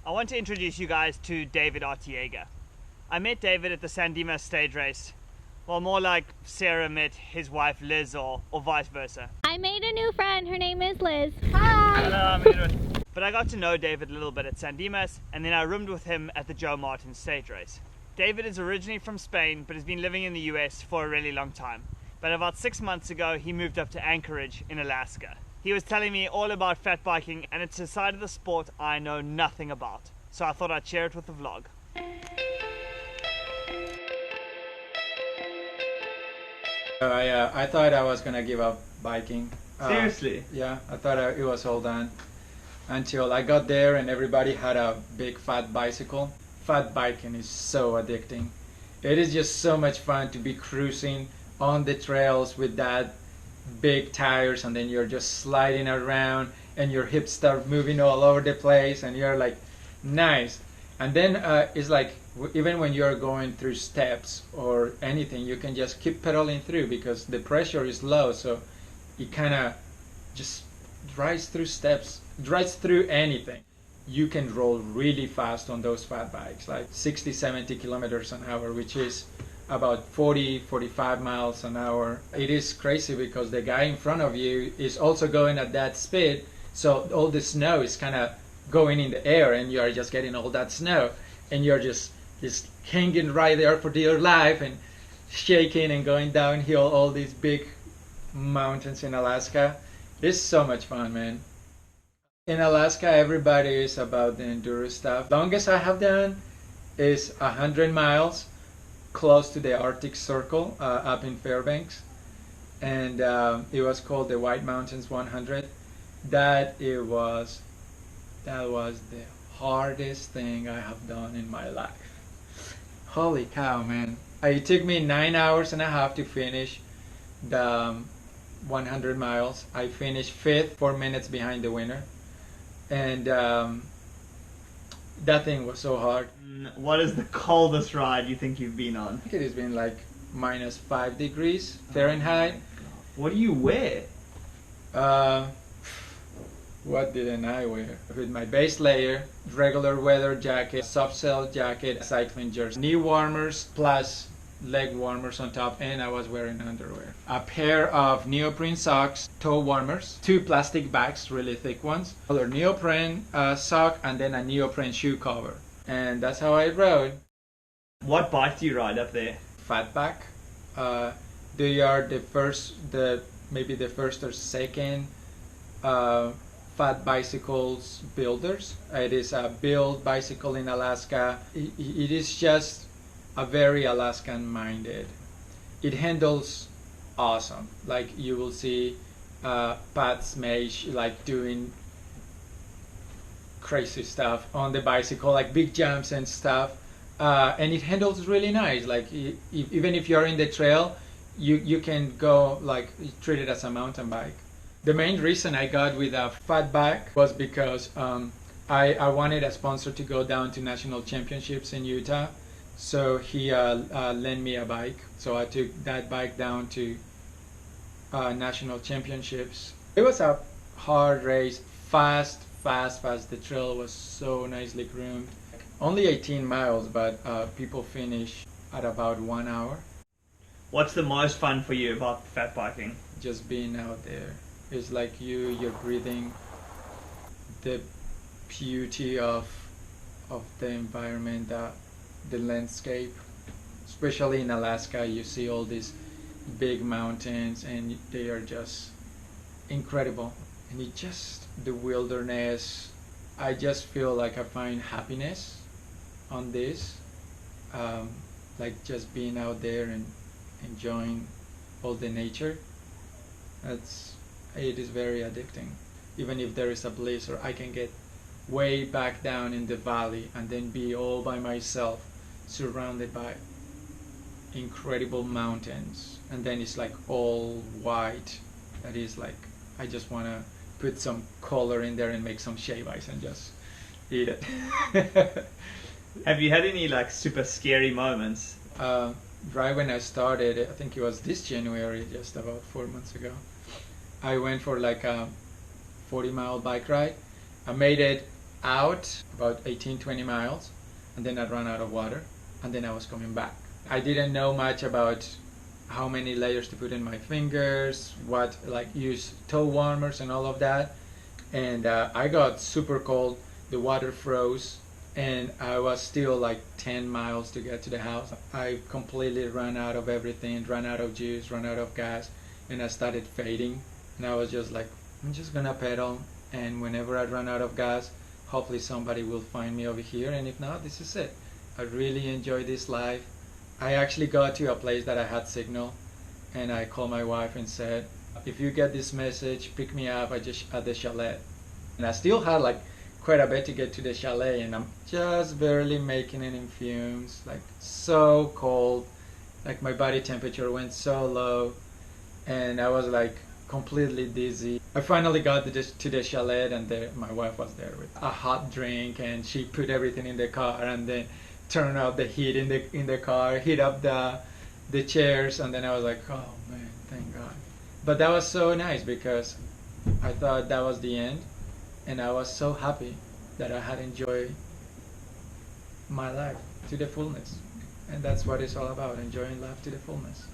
I want to introduce you guys to David Artiega. I met David at the San Dimas stage race. Well, more like Sarah met his wife Liz or vice versa. I made a new friend. Her name is Liz. Hello, I'm Edwin. But I got to know David a little bit at San Dimas, and then I roomed with him at the Joe Martin stage race. David is originally from Spain, but has been living in the US for a really long time. But about 6 months ago, he moved up to Anchorage in Alaska. He was telling me all about fat biking, and it's a side of the sport I know nothing about. So I thought I'd share it with the vlog. I thought I was gonna give up biking. Seriously? Yeah, I thought it was all done until I got there and everybody had a big fat bicycle. Fat biking is so addicting. It is just so much fun to be cruising on the trails with that big tires, and then you're just sliding around and your hips start moving all over the place and you're like, nice. And then it's like, even when you're going through steps or anything, you can just keep pedaling through because the pressure is low, so it kind of just drives through steps, drives through anything. You can roll really fast on those fat bikes, like 60-70 kilometers an hour, which is about 40-45 miles an hour. It is crazy because the guy in front of you is also going at that speed, so all the snow is kind of going in the air and you're just getting all that snow and you're just hanging right there for dear life and shaking and going downhill all these big mountains in Alaska. It's so much fun, man. In Alaska, everybody is about the enduro stuff. Longest I have done is 100 miles close to the Arctic Circle up in Fairbanks, and it was called the White Mountains 100. That was the hardest thing I have done in my life. Holy cow, man. It took me 9 hours and a half to finish the 100 miles. I finished 5th, 4 minutes behind the winner. And that thing was so hard. What is the coldest ride you think you've been on? I think it has been like -5 degrees Fahrenheit. What do you wear? What didn't I wear? With my base layer, regular weather jacket, soft shell jacket, cycling jersey, knee warmers plus leg warmers on top, and I was wearing underwear. A pair of neoprene socks, toe warmers, 2 plastic bags, really thick ones, another neoprene sock, and then a neoprene shoe cover. And that's how I rode. What bike do you ride up there? Fatback. They are maybe the first or second fat bicycles builders. It is a build bicycle in Alaska. It is just a very Alaskan minded. It handles awesome. Like you will see Pat Smage like doing crazy stuff on the bicycle, like big jumps and stuff, and it handles really nice. Like even if you're in the trail, you can go like treat it as a mountain bike. The main reason I got with a fat bike was because I wanted a sponsor to go down to national championships in Utah. So he lent me a bike. So I took that bike down to national championships. It was a hard race, fast. The trail was so nicely groomed. Only 18 miles, but people finish at about 1 hour. What's the most fun for you about fat biking? Just being out there. It's like you're breathing the beauty of the environment, the landscape. Especially in Alaska, you see all these big mountains and they are just incredible. And the wilderness, I just feel like I find happiness on this. Like just being out there and enjoying all the nature. It is very addicting. Even if there is a blizzard, I can get way back down in the valley and then be all by myself, surrounded by incredible mountains, and then it's like all white. That is like, I just want to put some color in there and make some shave ice and just eat it. Have you had any like super scary moments? Right when I started, I think it was this January, just about 4 months ago, I went for like a 40-mile bike ride. I made it out about 18-20 miles, and then I ran out of water, and then I was coming back. I didn't know much about how many layers to put in my fingers, what, like, use toe warmers and all of that. And I got super cold, the water froze, and I was still like 10 miles to get to the house. I completely ran out of everything, ran out of juice, ran out of gas, and I started fading. And I was just like, I'm just gonna pedal, and whenever I run out of gas, hopefully somebody will find me over here, and if not, this is it. I really enjoy this life. I actually got to a place that I had signal, and I called my wife and said, if you get this message, pick me up at the chalet. And I still had like quite a bit to get to the chalet, and I'm just barely making it in fumes, like so cold, like my body temperature went so low, and I was like completely dizzy. I finally got to the chalet, and my wife was there with a hot drink, and she put everything in the car, and then turned out the heat in the car, heat up the chairs, and then I was like, oh man, thank God. But that was so nice because I thought that was the end, and I was so happy that I had enjoyed my life to the fullness. And that's what it's all about, enjoying life to the fullness.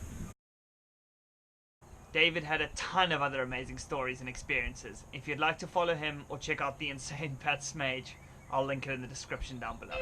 David had a ton of other amazing stories and experiences. If you'd like to follow him or check out the insane pet Smage, I'll link it in the description down below.